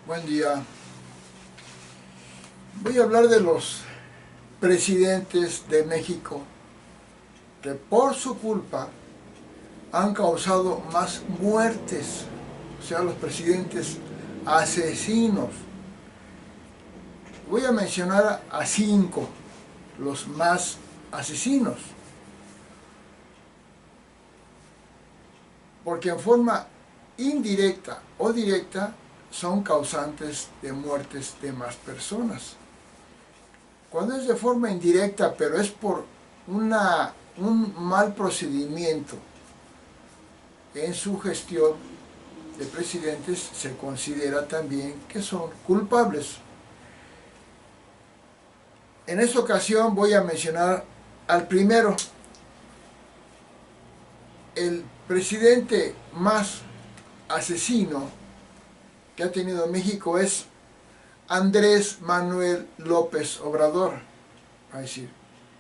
Buen día. Voy a hablar de los presidentes de México que por su culpa han causado más muertes, o sea, los presidentes asesinos. Voy a mencionar a 5, los más asesinos, porque en forma indirecta o directa son causantes de muertes de más personas. Cuando es de forma indirecta, pero es por un mal procedimiento en su gestión de presidentes, se considera también que son culpables. En esta ocasión voy a mencionar al primero. El presidente más asesino que ha tenido México es Andrés Manuel López Obrador.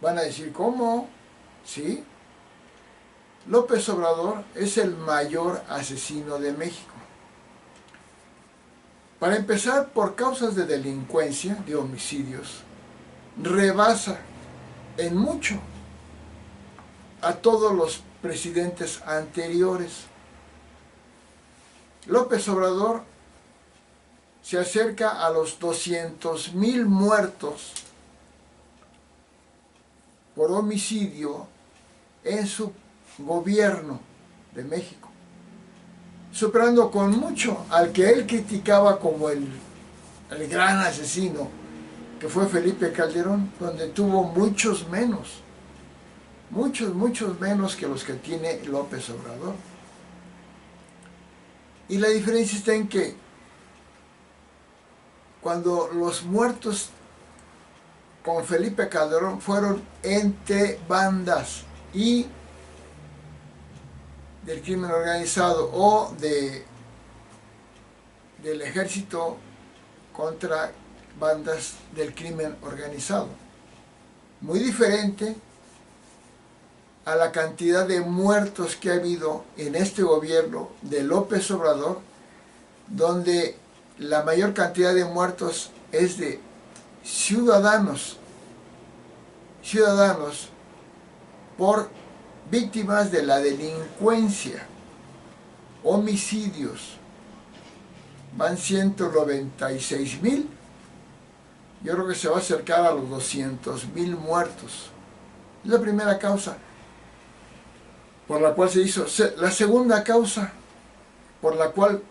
Van a decir, ¿cómo? ¿Sí? López Obrador es el mayor asesino de México. Para empezar, por causas de delincuencia, de homicidios, rebasa en mucho a todos los presidentes anteriores. López Obrador se acerca a los 200,000 muertos por homicidio en su gobierno de México, superando con mucho al que él criticaba como el gran asesino, que fue Felipe Calderón, donde tuvo muchos menos que los que tiene López Obrador. Y la diferencia está en que cuando los muertos con Felipe Calderón fueron entre bandas y del crimen organizado o del ejército contra bandas del crimen organizado. Muy diferente a la cantidad de muertos que ha habido en este gobierno de López Obrador, donde la mayor cantidad de muertos es de ciudadanos por víctimas de la delincuencia, homicidios. Van 196,000. Yo creo que se va a acercar a los 200,000 muertos. Es la primera causa por la cual se hizo. La segunda causa por la cual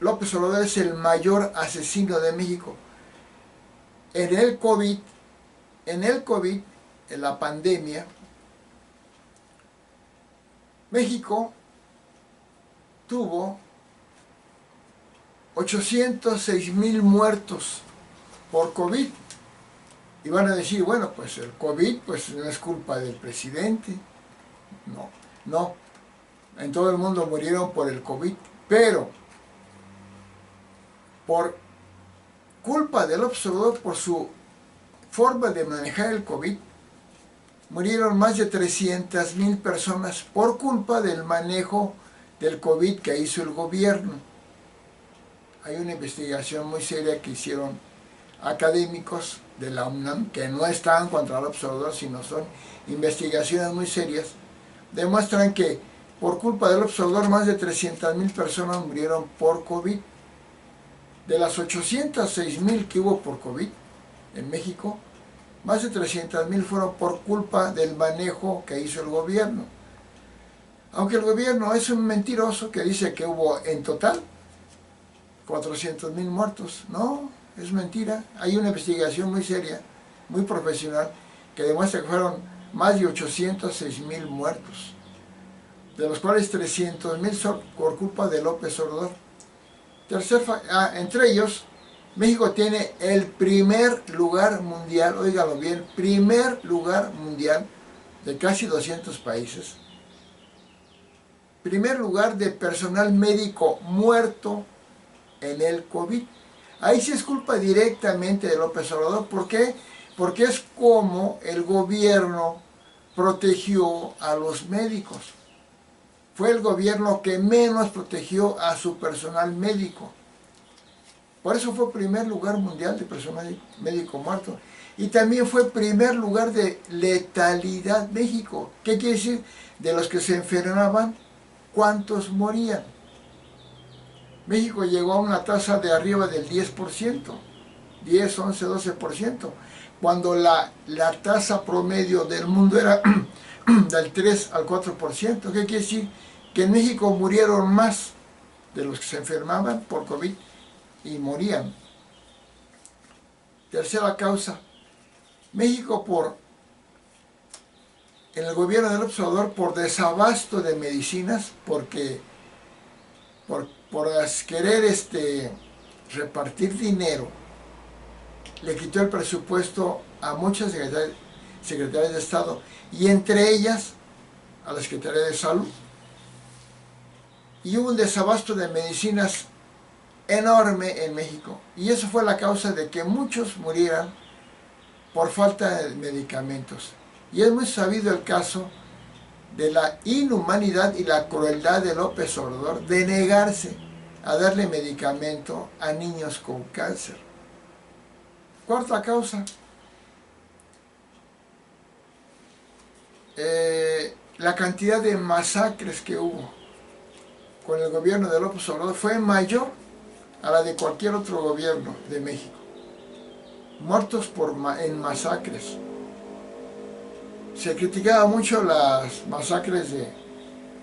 López Obrador es el mayor asesino de México. En el COVID, en la pandemia, México tuvo 806,000 muertos por COVID. Y van a decir, bueno, pues el COVID pues no es culpa del presidente. No. En todo el mundo murieron por el COVID. Pero por culpa del López Obrador, por su forma de manejar el COVID, murieron más de 300,000 personas por culpa del manejo del COVID que hizo el gobierno. Hay una investigación muy seria que hicieron académicos de la UNAM, que no están contra López Obrador, sino son investigaciones muy serias, demuestran que por culpa del López Obrador más de 300,000 personas murieron por COVID. De las 806,000 que hubo por COVID en México, más de 300,000 fueron por culpa del manejo que hizo el gobierno. Aunque el gobierno es un mentiroso que dice que hubo en total 400,000 muertos. No, es mentira. Hay una investigación muy seria, muy profesional, que demuestra que fueron más de 806,000 muertos, de los cuales 300,000 son por culpa de López Obrador. Entre ellos, México tiene el primer lugar mundial, óigalo bien, primer lugar mundial de casi 200 países. Primer lugar de personal médico muerto en el COVID. Ahí sí es culpa directamente de López Obrador. ¿Por qué? Porque es como el gobierno protegió a los médicos. fue el gobierno que menos protegió a su personal médico. Por eso fue primer lugar mundial de personal médico muerto. Y también fue primer lugar de letalidad México. ¿Qué quiere decir? De los que se enfermaban, ¿cuántos morían? México llegó a una tasa de arriba del 10%, 10, 11, 12%, cuando la tasa promedio del mundo era del 3 al 4%. ¿Qué quiere decir? Que en México murieron más de los que se enfermaban por COVID y morían. Tercera causa, México en el gobierno del Obrador por desabasto de medicinas, porque por querer repartir dinero, le quitó el presupuesto a muchas secretarias de Estado y entre ellas a la Secretaría de Salud. Y hubo un desabasto de medicinas enorme en México. Y eso fue la causa de que muchos murieran por falta de medicamentos. Y es muy sabido el caso de la inhumanidad y la crueldad de López Obrador de negarse a darle medicamento a niños con cáncer. Cuarta causa, la cantidad de masacres que hubo con el gobierno de López Obrador fue mayor a la de cualquier otro gobierno de México. Muertos en masacres. Se criticaba mucho las masacres de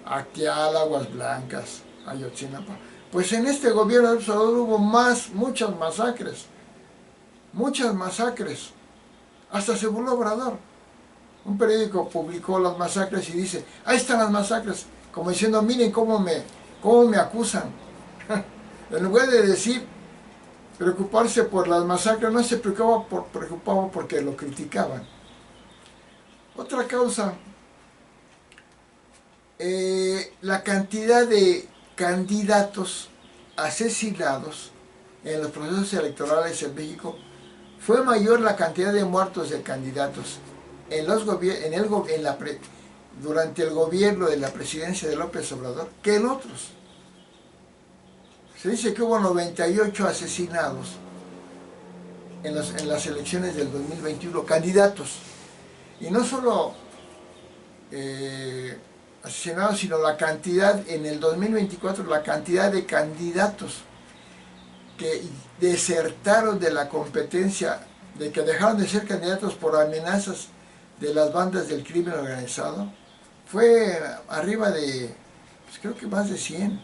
Acteal, Aguas Blancas, Ayotzinapa. Pues en este gobierno de López Obrador hubo muchas masacres. Muchas masacres. Hasta se burló Obrador. Un periódico publicó las masacres y dice, ahí están las masacres, como diciendo, miren cómo me acusan. En lugar de decir, preocuparse por las masacres, no se preocupaba porque lo criticaban. Otra causa, la cantidad de candidatos asesinados en los procesos electorales en México fue mayor la cantidad de muertos de candidatos durante el gobierno de la presidencia de López Obrador que en otros. Se dice que hubo 98 asesinados en las elecciones del 2021, candidatos. Y no solo asesinados, sino la cantidad, en el 2024, la cantidad de candidatos que desertaron de la competencia, de que dejaron de ser candidatos por amenazas de las bandas del crimen organizado, fue arriba de, pues creo que más de 100,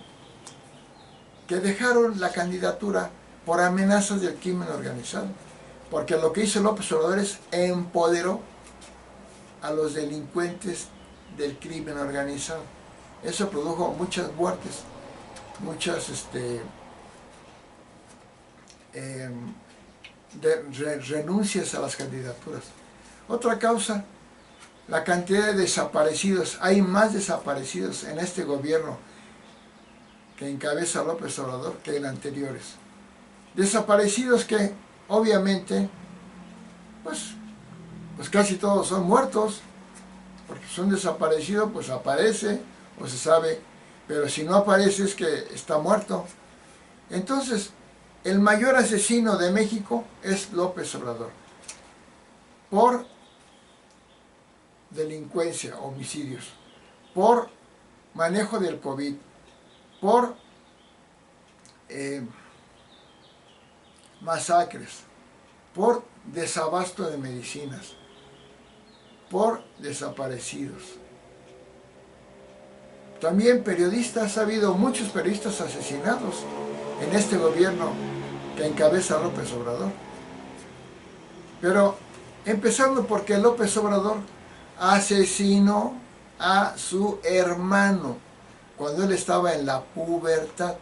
que dejaron la candidatura por amenazas del crimen organizado. Porque lo que hizo López Obrador es empoderó a los delincuentes del crimen organizado. Eso produjo muchas muertes, muchas renuncias a las candidaturas. Otra causa, la cantidad de desaparecidos. Hay más desaparecidos en este gobierno que encabeza López Obrador que en anteriores. Desaparecidos que obviamente pues casi todos son muertos, porque son desaparecidos, pues aparece o se sabe, pero si no aparece es que está muerto. Entonces, el mayor asesino de México es López Obrador, por delincuencia, homicidios, por manejo del COVID, por masacres, por desabasto de medicinas, por desaparecidos. También periodistas, ha habido muchos periodistas asesinados en este gobierno que encabeza López Obrador. Pero empezando porque López Obrador asesinó a su hermano cuando él estaba en la pubertad.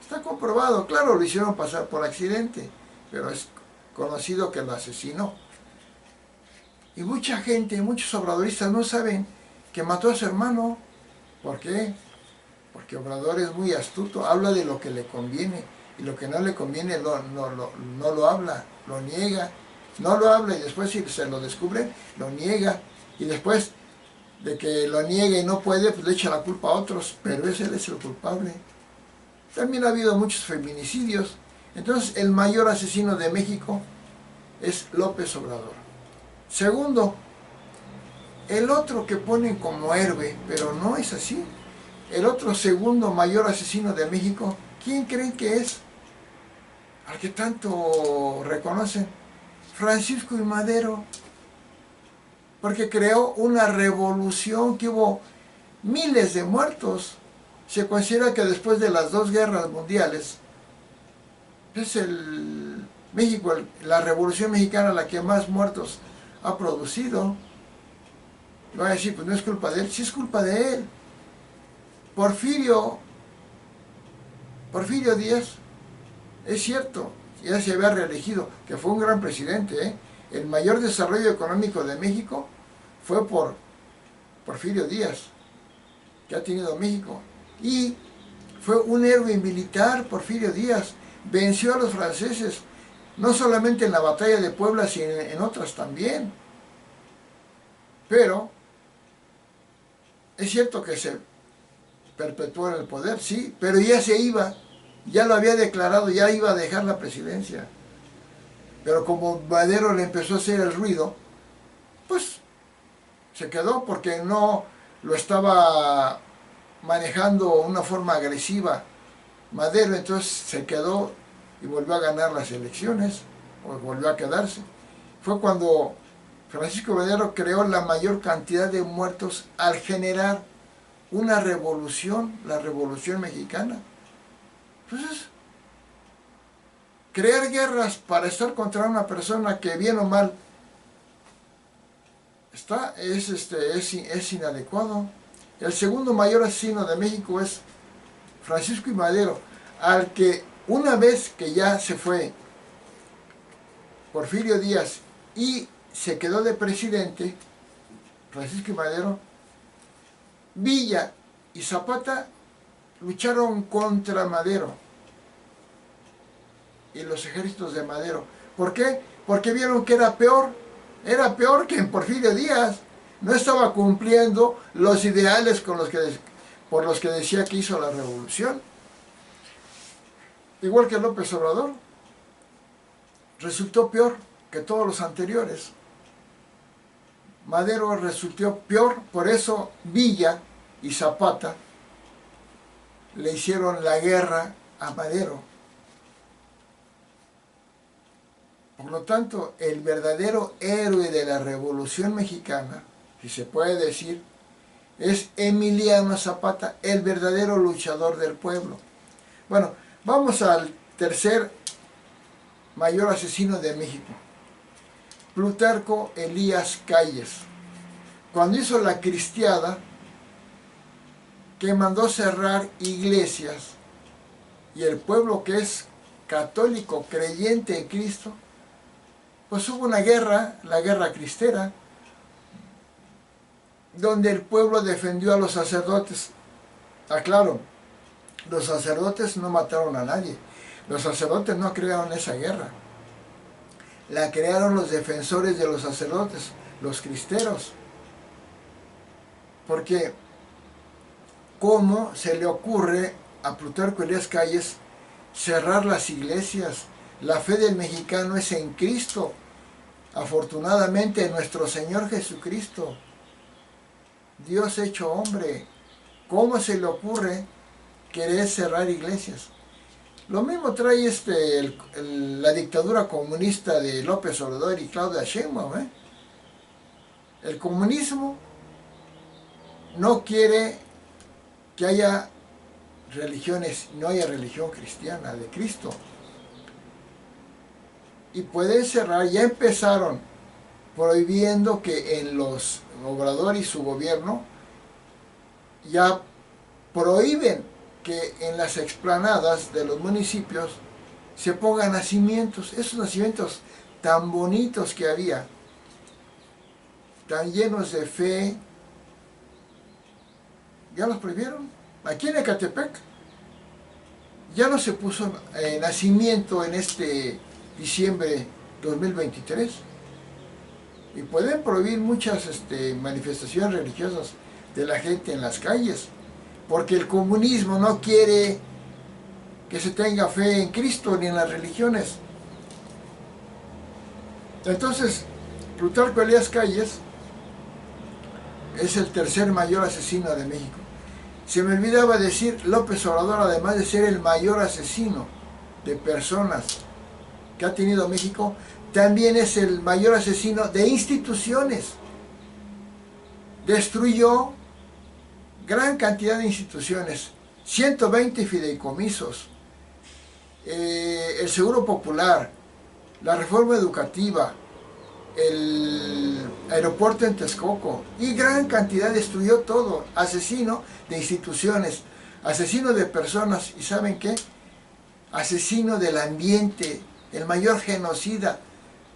Está comprobado, claro, lo hicieron pasar por accidente, pero es conocido que lo asesinó. Y mucha gente, muchos obradoristas no saben que mató a su hermano. ¿Por qué? Porque Obrador es muy astuto, habla de lo que le conviene, y lo que no le conviene no lo habla, lo niega. No lo habla y después si se lo descubre, lo niega. Y después de que lo niegue y no puede, pues le echa la culpa a otros, pero él es el culpable. También ha habido muchos feminicidios. Entonces, el mayor asesino de México es López Obrador. Segundo, el otro que ponen como héroe, pero no es así. El otro segundo mayor asesino de México, ¿quién creen que es? Al que tanto reconocen, Francisco I. Madero, porque creó una revolución que hubo miles de muertos. Se considera que después de las dos guerras mundiales, es México, la Revolución Mexicana, la que más muertos ha producido. Va a decir, pues no es culpa de él, sí es culpa de él. Porfirio Díaz, es cierto, ya se había reelegido, que fue un gran presidente, ¿eh? El mayor desarrollo económico de México fue por Porfirio Díaz, que ha tenido México. Y fue un héroe militar, Porfirio Díaz, venció a los franceses, no solamente en la batalla de Puebla, sino en otras también. Pero es cierto que se perpetuó en el poder, sí, pero ya se iba, ya lo había declarado, ya iba a dejar la presidencia. Pero como Madero le empezó a hacer el ruido, pues se quedó porque no lo estaba manejando de una forma agresiva Madero, entonces se quedó y volvió a ganar las elecciones, o volvió a quedarse. Fue cuando Francisco Madero creó la mayor cantidad de muertos al generar una revolución, la Revolución Mexicana. Entonces, crear guerras para estar contra una persona que bien o mal es inadecuado. El segundo mayor asesino de México es Francisco I. Madero, al que una vez que ya se fue Porfirio Díaz y se quedó de presidente, Francisco I. Madero, Villa y Zapata lucharon contra Madero y los ejércitos de Madero. ¿Por qué? Porque vieron que era peor que en Porfirio Díaz. No estaba cumpliendo los ideales por los que decía que hizo la revolución. Igual que López Obrador, resultó peor que todos los anteriores. Madero resultó peor, por eso Villa y Zapata le hicieron la guerra a Madero. Por lo tanto, el verdadero héroe de la Revolución Mexicana, si se puede decir, es Emiliano Zapata, el verdadero luchador del pueblo. Bueno, vamos al tercer mayor asesino de México, Plutarco Elías Calles. Cuando hizo la cristiada, que mandó cerrar iglesias, y el pueblo que es católico, creyente en Cristo, pues hubo una guerra, la guerra cristera, donde el pueblo defendió a los sacerdotes. Aclaro, los sacerdotes no mataron a nadie, los sacerdotes no crearon esa guerra, la crearon los defensores de los sacerdotes, los cristeros. Porque ¿cómo se le ocurre a Plutarco Elías Calles cerrar las iglesias? La fe del mexicano es en Cristo, afortunadamente en nuestro Señor Jesucristo, Dios hecho hombre. ¿Cómo se le ocurre querer cerrar iglesias? Lo mismo trae la dictadura comunista de López Obrador y Claudia Sheinbaum, ¿eh? El comunismo no quiere que haya religiones, no haya religión cristiana de Cristo. Y pueden cerrar, ya empezaron prohibiendo que en los Obrador y su gobierno ya prohíben que en las explanadas de los municipios se pongan nacimientos, esos nacimientos tan bonitos que había, tan llenos de fe, ya los prohibieron. Aquí en Ecatepec ya no se puso nacimiento en este diciembre 2023. y pueden prohibir muchas manifestaciones religiosas de la gente en las calles, porque el comunismo no quiere que se tenga fe en Cristo ni en las religiones. Entonces, Plutarco Elías Calles es el tercer mayor asesino de México. Se me olvidaba decir, López Obrador, además de ser el mayor asesino de personas que ha tenido México, también es el mayor asesino de instituciones. Destruyó gran cantidad de instituciones, 120 fideicomisos, el Seguro Popular, la reforma educativa, el aeropuerto en Texcoco, y gran cantidad, destruyó todo. Asesino de instituciones, asesino de personas, y ¿saben qué? Asesino del ambiente. El mayor genocida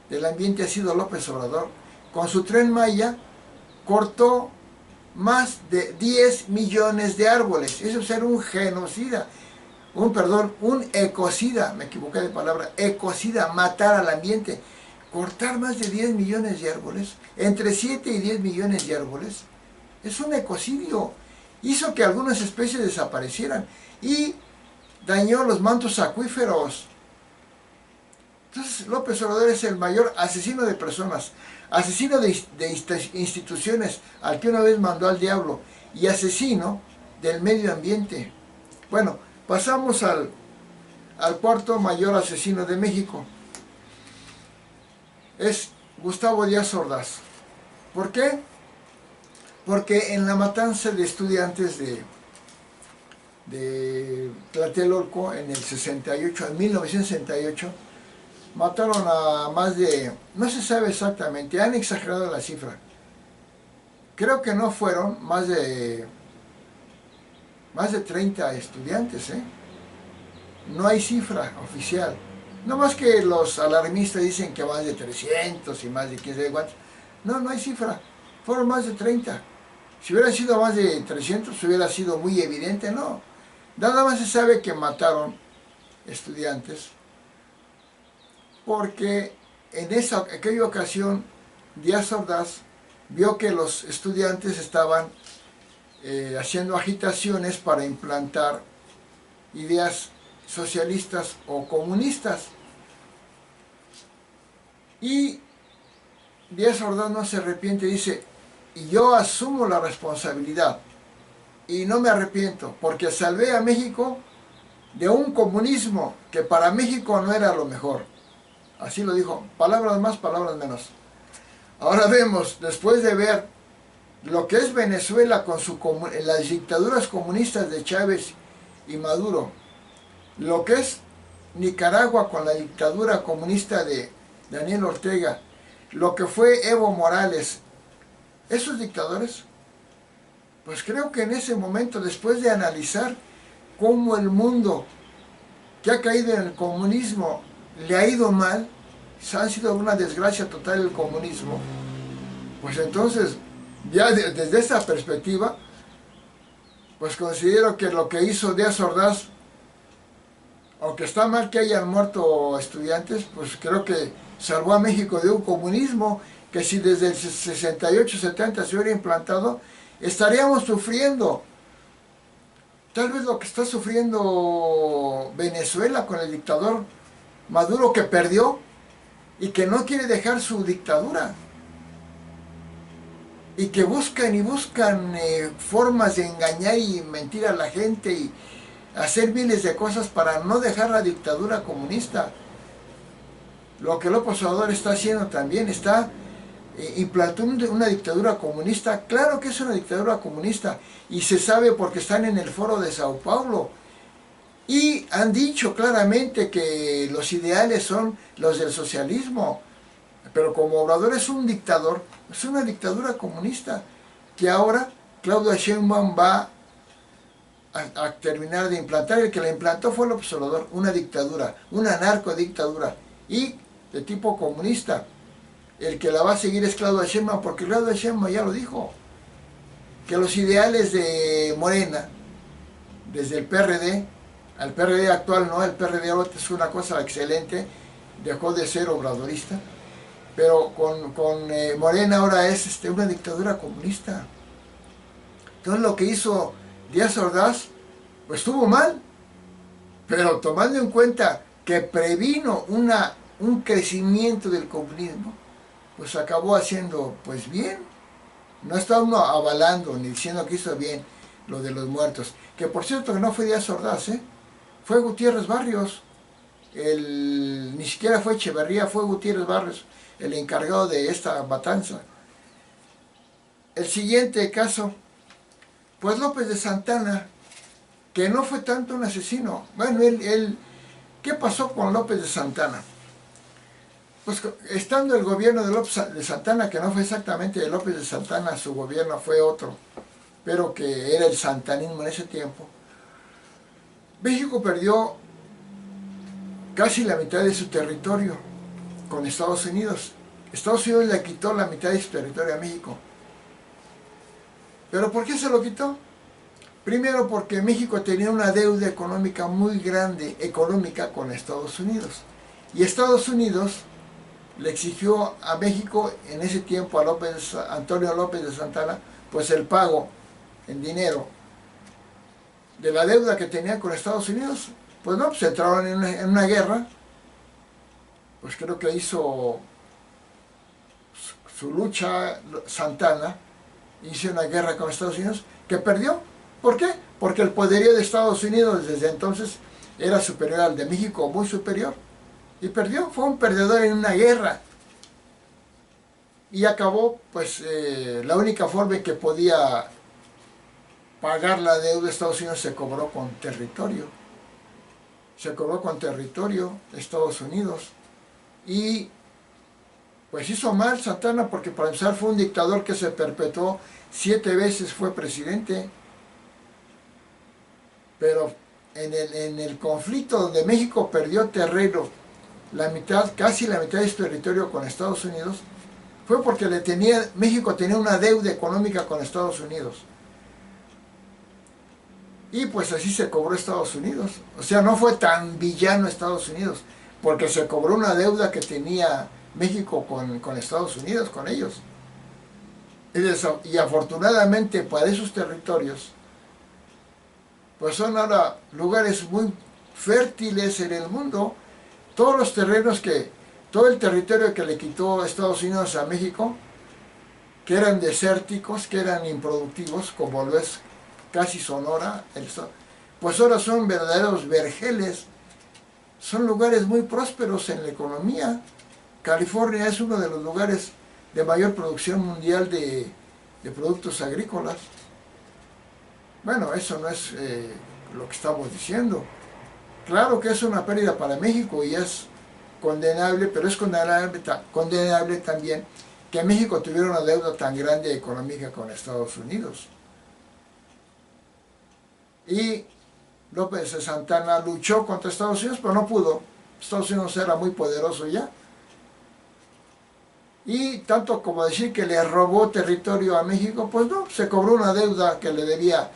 del ambiente ha sido López Obrador. Con su Tren Maya cortó más de 10 millones de árboles. Eso es ser un genocida, un ecocida, me equivoqué de palabra, ecocida, matar al ambiente. Cortar más de 10 millones de árboles, entre 7 y 10 millones de árboles, es un ecocidio. Hizo que algunas especies desaparecieran y dañó los mantos acuíferos. Entonces López Obrador es el mayor asesino de personas, asesino de instituciones, al que una vez mandó al diablo, y asesino del medio ambiente. Bueno, pasamos al cuarto mayor asesino de México. Es Gustavo Díaz Ordaz. ¿Por qué? Porque en la matanza de estudiantes de Tlatelolco en el 68, en 1968, mataron a más de, no se sabe exactamente, han exagerado la cifra. Creo que no fueron más de 30 estudiantes, ¿eh? No hay cifra oficial. No más que los alarmistas dicen que más de 300 y más de 15 cuántos. No, no hay cifra. Fueron más de 30. Si hubiera sido más de 300, hubiera sido muy evidente, no. Nada más se sabe que mataron estudiantes porque en aquella ocasión Díaz Ordaz vio que los estudiantes estaban haciendo agitaciones para implantar ideas socialistas o comunistas. Y Díaz Ordaz no se arrepiente, dice, y yo asumo la responsabilidad y no me arrepiento porque salvé a México de un comunismo que para México no era lo mejor. Así lo dijo, palabras más, palabras menos. Ahora vemos, después de ver lo que es Venezuela con las dictaduras comunistas de Chávez y Maduro, lo que es Nicaragua con la dictadura comunista de Daniel Ortega, lo que fue Evo Morales, esos dictadores, pues creo que en ese momento, después de analizar cómo el mundo que ha caído en el comunismo le ha ido mal, ha sido una desgracia total el comunismo, pues entonces, ya desde esa perspectiva, pues considero que lo que hizo Díaz Ordaz, aunque está mal que hayan muerto estudiantes, pues creo que salvó a México de un comunismo que si desde el 68-70 se hubiera implantado, estaríamos sufriendo tal vez lo que está sufriendo Venezuela con el dictador Maduro, que perdió y que no quiere dejar su dictadura, y que buscan y buscan formas de engañar y mentir a la gente y hacer miles de cosas para no dejar la dictadura comunista. Lo que López Obrador está haciendo también, está implantando una dictadura comunista. Claro que es una dictadura comunista y se sabe porque están en el foro de Sao Paulo y han dicho claramente que los ideales son los del socialismo, pero como Obrador es un dictador, es una dictadura comunista que ahora Claudia Sheinbaum va a terminar de implantar. El que la implantó fue López Obrador, una dictadura, una narcodictadura y de tipo comunista. El que la va a seguir es Claudia Sheinbaum, porque Claudia Sheinbaum ya lo dijo, que los ideales de Morena, desde el PRD, al PRD actual no, el PRD ahora es una cosa excelente, dejó de ser obradorista, pero con Morena ahora es una dictadura comunista. Entonces lo que hizo Díaz Ordaz, pues estuvo mal, pero tomando en cuenta que previno un crecimiento del comunismo, pues acabó haciendo pues bien. No está uno avalando ni diciendo que hizo bien lo de los muertos. Que por cierto que no fue Díaz Ordaz, fue Gutiérrez Barrios. Ni siquiera fue Echeverría, fue Gutiérrez Barrios el encargado de esta matanza. El siguiente caso, pues López de Santana, que no fue tanto un asesino. Bueno, ¿qué pasó con López de Santana? Pues estando el gobierno de López de Santana, que no fue exactamente de López de Santana, su gobierno fue otro, pero que era el santanismo en ese tiempo, México perdió casi la mitad de su territorio con Estados Unidos. Estados Unidos le quitó la mitad de su territorio a México. ¿Pero por qué se lo quitó? Primero porque México tenía una deuda económica muy grande, con Estados Unidos. Y Estados Unidos le exigió a México en ese tiempo a Antonio López de Santana, pues el pago en dinero de la deuda que tenía con Estados Unidos. Pues no, pues entraron en una guerra, pues creo que hizo su lucha Santana, hizo una guerra con Estados Unidos, que perdió. ¿Por qué? Porque el poderío de Estados Unidos desde entonces era superior al de México, muy superior. Y perdió, fue un perdedor en una guerra. Y acabó, pues, la única forma en que podía pagar la deuda de Estados Unidos se cobró con territorio. Se cobró con territorio de Estados Unidos. Y pues hizo mal Santana porque para empezar fue un dictador que se perpetuó, 7 veces fue presidente. Pero en el conflicto donde México perdió terreno, casi la mitad de su territorio con Estados Unidos, fue porque México tenía una deuda económica con Estados Unidos. Y pues así se cobró Estados Unidos. O sea, no fue tan villano Estados Unidos, porque se cobró una deuda que tenía México con Estados Unidos, con ellos. Y afortunadamente para esos territorios, pues son ahora lugares muy fértiles en el mundo. Todo el territorio que le quitó Estados Unidos a México, que eran desérticos, que eran improductivos, como lo es casi Sonora, pues ahora son verdaderos vergeles, son lugares muy prósperos en la economía. California es uno de los lugares de mayor producción mundial de productos agrícolas. Bueno, eso no es lo que estamos diciendo. Claro que es una pérdida para México y es condenable, pero es condenable también que México tuviera una deuda tan grande económica con Estados Unidos. Y López de Santana luchó contra Estados Unidos, pero no pudo. Estados Unidos era muy poderoso ya. Y tanto como decir que le robó territorio a México, pues no, se cobró una deuda que le debía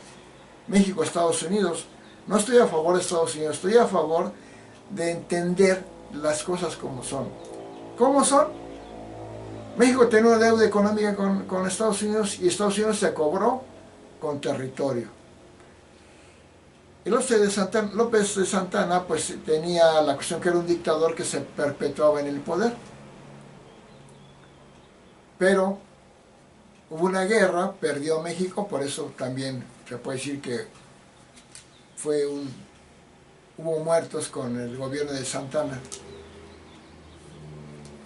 México a Estados Unidos. No estoy a favor de Estados Unidos, estoy a favor de entender las cosas como son. ¿Cómo son? México tenía una deuda económica con Estados Unidos y Estados Unidos se cobró con territorio. Y López de Santana pues tenía la cuestión que era un dictador que se perpetuaba en el poder. Pero hubo una guerra, perdió México, por eso también se puede decir que hubo muertos con el gobierno de Santana.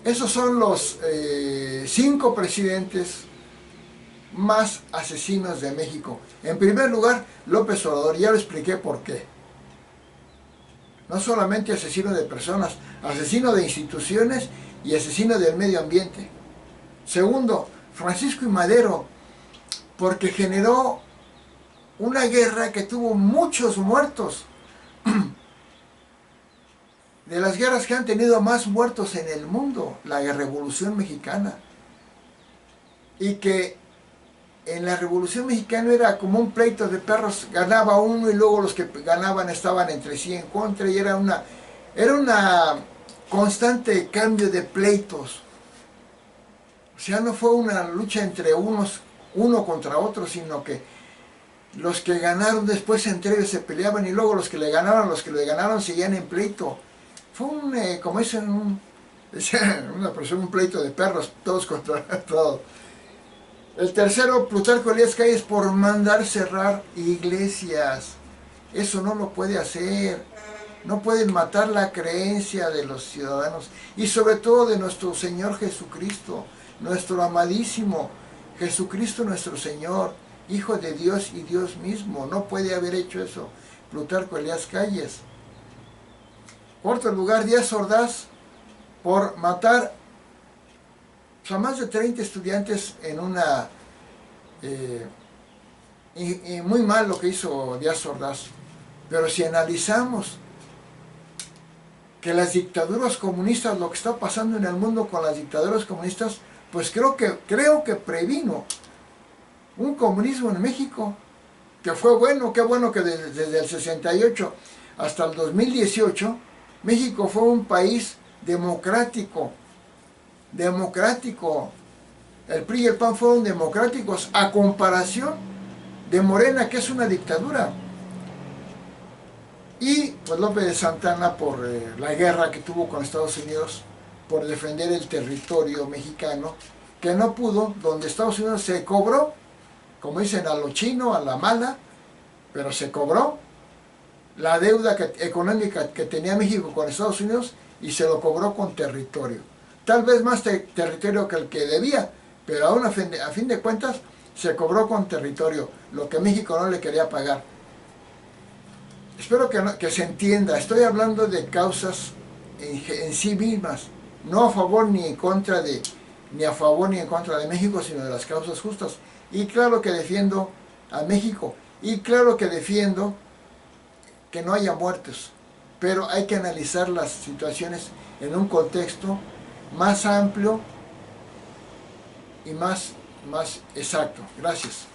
Esos son los 5 presidentes más asesinos de México. En primer lugar, López Obrador, ya lo expliqué por qué. No solamente asesino de personas, asesino de instituciones y asesino del medio ambiente. Segundo, Francisco I. Madero, porque generó una guerra que tuvo muchos muertos. De las guerras que han tenido más muertos en el mundo, la Revolución Mexicana. Y que en la Revolución Mexicana era como un pleito de perros, ganaba uno y luego los que ganaban estaban entre sí en contra, y era una constante cambio de pleitos. O sea, no fue una lucha entre uno contra otro, sino que los que ganaron después entre ellos se peleaban y luego los que le ganaron seguían en pleito. Fue como dicen, decía una persona, un pleito de perros, todos contra todos. El tercero, Plutarco Elías Calles, por mandar cerrar iglesias. Eso no lo puede hacer. No pueden matar la creencia de los ciudadanos y sobre todo de nuestro Señor Jesucristo, nuestro amadísimo Jesucristo nuestro Señor, Hijo de Dios y Dios mismo. No puede haber hecho eso Plutarco Elías Calles. Cuarto lugar, Díaz Ordaz, por matar a más de 30 estudiantes en una... y muy mal lo que hizo Díaz Ordaz. Pero si analizamos que las dictaduras comunistas, lo que está pasando en el mundo con las dictaduras comunistas, pues creo que previno un comunismo en México, que fue bueno. Qué bueno que desde el 68 hasta el 2018, México fue un país democrático. El PRI y el PAN fueron democráticos, a comparación de Morena, que es una dictadura. Y pues López de Santana, por la guerra que tuvo con Estados Unidos, por defender el territorio mexicano, que no pudo, donde Estados Unidos se cobró, como dicen, a lo chino, a la mala, pero se cobró la deuda económica que tenía México con Estados Unidos y se lo cobró con territorio. Tal vez más territorio que el que debía, pero aún a fin de cuentas se cobró con territorio, lo que México no le quería pagar. Espero que se entienda, estoy hablando de causas en sí mismas, no a favor ni en contra ni a favor ni en contra de México, sino de las causas justas. Y claro que defiendo a México, y claro que defiendo que no haya muertos, pero hay que analizar las situaciones en un contexto más amplio y más exacto. Gracias.